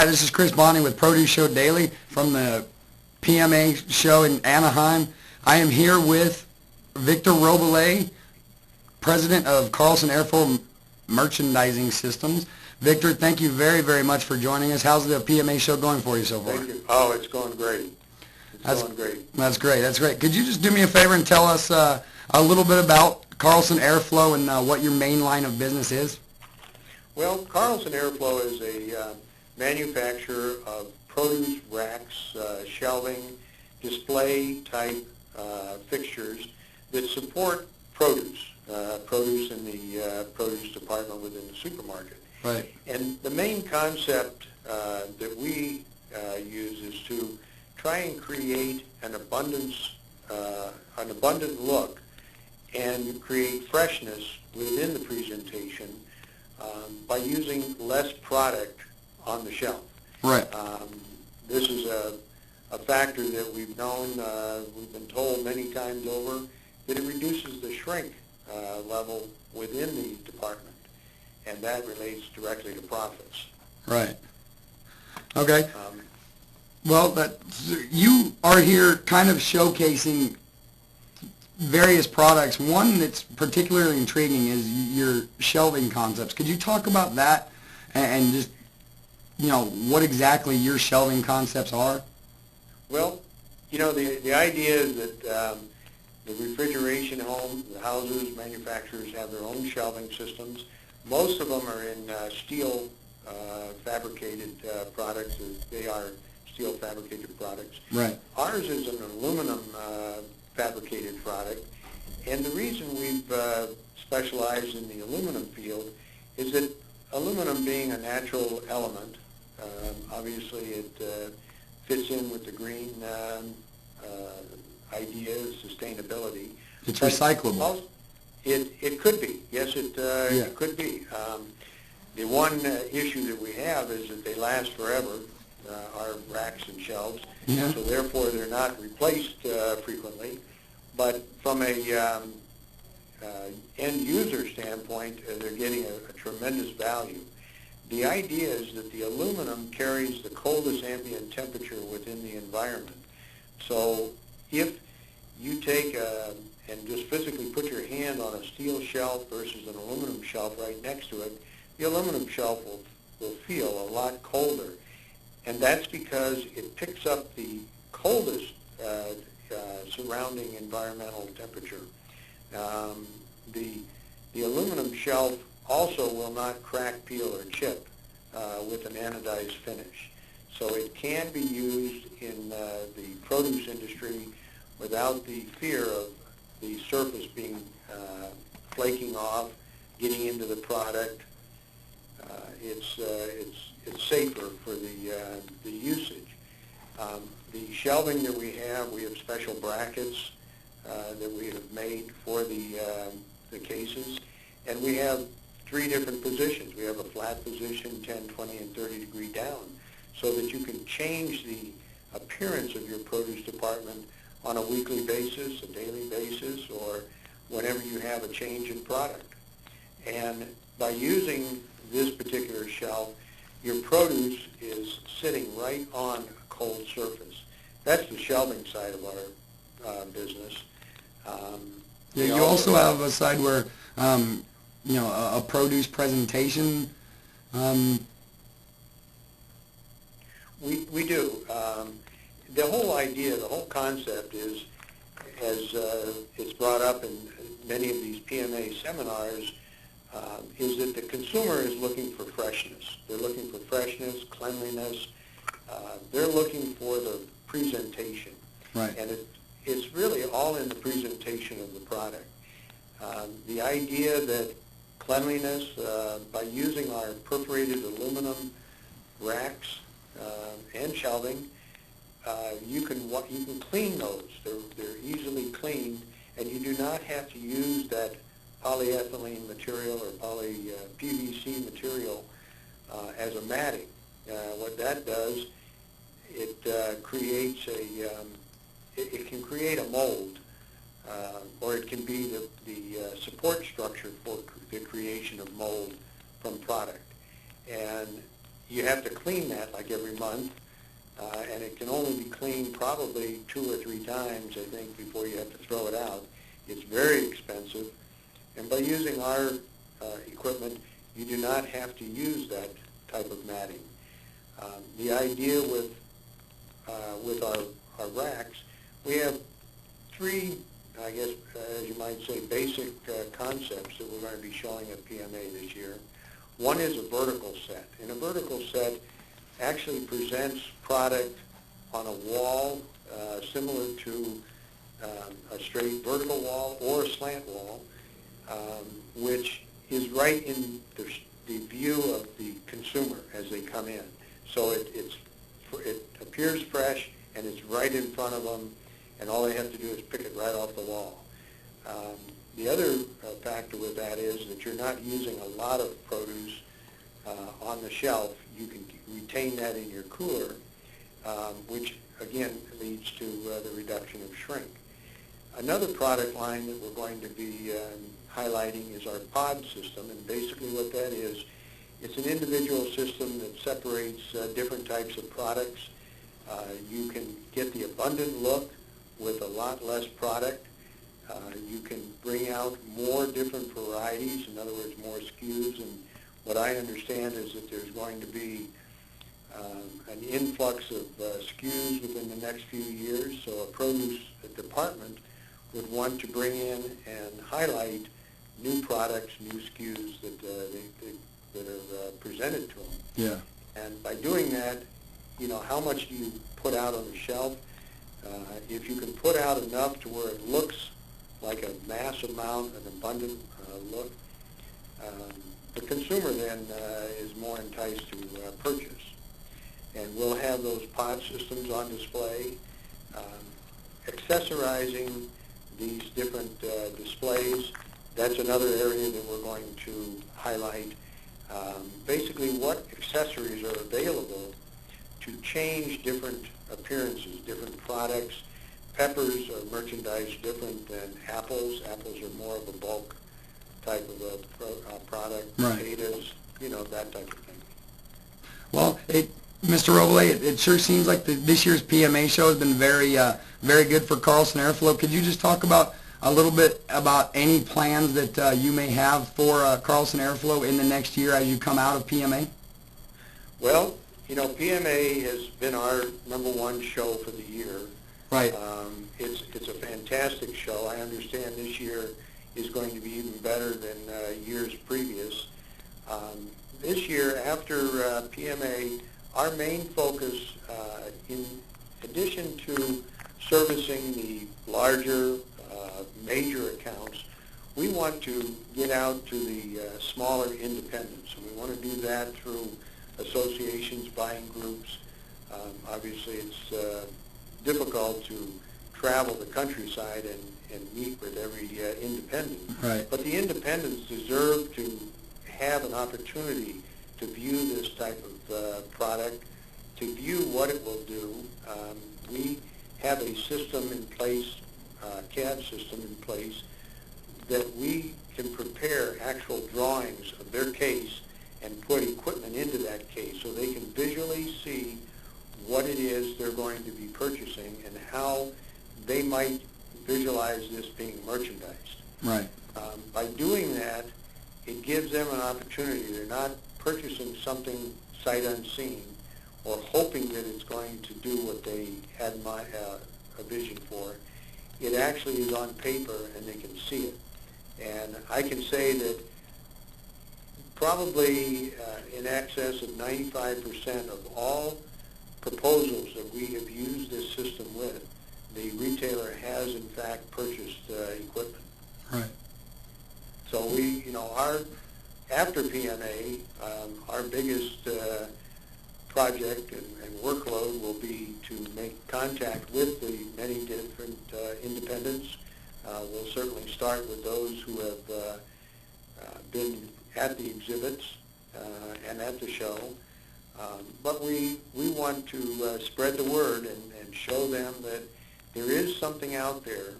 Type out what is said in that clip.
Hi, this is Chris Bonney with Produce Show Daily from the PMA show in Anaheim. I am here with Victor Robillé, President of Carlson Airflow Merchandising Systems. Victor, thank you very, very much for joining us. How's the PMA show going for you so far? Thank you. Oh, it's going great. Going great. That's great. That's great. Could you just do me a favor and tell us a little bit about Carlson Airflow and what your main line of business is? Well, Carlson Airflow is a manufacturer of produce racks, shelving, display type fixtures that support produce in the produce department within the supermarket. Right. And the main concept that we use is to try and create an abundant look and create freshness within the presentation by using less product on the shelf. Right. This is a factor that we've known, we've been told many times over, that it reduces the shrink level within the department, and that relates directly to profits. Right. Okay. Well, you are here kind of showcasing various products. One that's particularly intriguing is your shelving concepts. Could you talk about that and just, what exactly your shelving concepts are? Well, the idea is that the refrigeration houses, manufacturers have their own shelving systems. Most of them are in steel fabricated products. They are steel fabricated products. Right. Ours is an aluminum fabricated product, and the reason we've specialized in the aluminum field is that aluminum, being a natural element, obviously it fits in with the green idea of sustainability. It's recyclable. It could be. Yes, it could be. The one issue that we have is that they last forever, our racks and shelves, so therefore they're not replaced frequently. But from a end user standpoint, they're getting a tremendous value. The idea is that the aluminum carries the coldest ambient temperature within the environment. So if you take and just physically put your hand on a steel shelf versus an aluminum shelf right next to it, the aluminum shelf will feel a lot colder. And that's because it picks up the coldest surrounding environmental temperature. The aluminum shelf also will not crack, peel, or chip with an anodized finish. So it can be used in the produce industry without the fear of the surface being flaking off, getting into the product. It's safer for the usage. The shelving that we have special brackets that we have made for the cases, and we have 3 different positions. We have a flat position, 10, 20, and 30 degree down, so that you can change the appearance of your produce department on a weekly basis, a daily basis, or whenever you have a change in product. And by using this particular shelf, your produce is sitting right on a cold surface. That's the shelving side of our business. You also have a side where, a produce presentation. We do. The whole idea, the whole concept is, as it's brought up in many of these PMA seminars, is that the consumer is looking for freshness. They're looking for freshness, cleanliness. They're looking for the presentation. Right. And it's really all in the presentation of the product. The idea that cleanliness, by using our perforated aluminum racks and shelving, you can clean those. They're easily cleaned, and you do not have to use that polyethylene material or PVC material as a matting. What that does, it creates it can create a mold, or it can be the support structure for the creation of mold from product. And you have to clean that like every month, and it can only be cleaned probably 2 or 3 times, I think, before you have to throw it out. It's very expensive, and by using our equipment, you do not have to use that type of matting. The idea with our racks, we have 3, I guess, as you might say, basic concepts that we're going to be showing at PMA this year. One is a vertical set, and a vertical set actually presents product on a wall similar to a straight vertical wall or a slant wall, which is right in the view of the consumer as they come in. So it appears fresh, and it's right in front of them, and all they have to do is pick it right off the wall. The other factor with that is that you're not using a lot of produce on the shelf. You can retain that in your cooler, which again leads to the reduction of shrink. Another product line that we're going to be highlighting is our pod system, and basically what that is, it's an individual system that separates different types of products. You can get the abundant look with a lot less product. You can bring out more different varieties, in other words, more SKUs, and what I understand is that there's going to be an influx of SKUs within the next few years, so a produce department would want to bring in and highlight new products, new SKUs that are presented to them. Yeah. And by doing that, you know, how much do you put out on the shelf? If you can put out enough to where it looks like a mass amount, an abundant look, the consumer then is more enticed to purchase. And we'll have those pod systems on display, accessorizing these different displays. That's another area that we're going to highlight. Basically, what accessories are available to change different appearances, different products. Peppers are merchandised different than apples. Apples are more of a bulk type of a product. Right. Potatoes, you know, that type of thing. Well, Mr. Roble, it sure seems like this year's PMA show has been very good for Carlson Airflow. Could you just talk about a little bit about any plans that you may have for Carlson Airflow in the next year as you come out of PMA? Well, you know, PMA has been our #1 show for the year. Right. It's a fantastic show. I understand this year is going to be even better than years previous. This year, after PMA, our main focus, in addition to servicing the larger major accounts, we want to get out to the smaller independents, and we want to do that through associations, buying groups. Obviously, it's difficult to travel the countryside and meet with every independent. Right. But the independents deserve to have an opportunity to view this type of product, to view what it will do. We have a system in place, CAD system in place, that we can prepare actual drawings of their case and put equipment into that case so they can visually see what it is they're going to be purchasing and how they might visualize this being merchandised. Right. By doing that, it gives them an opportunity. They're not purchasing something sight unseen or hoping that it's going to do what they had a vision for. It actually is on paper and they can see it. And I can say that probably in excess of 95% of all proposals that we have used this system with, the retailer has in fact purchased equipment. Right. So we, you know, after PMA, our biggest project and workload will be to make contact with the many different independents. We'll certainly start with those who have been at the exhibits and at the show. But we want to spread the word and show them that there is something out there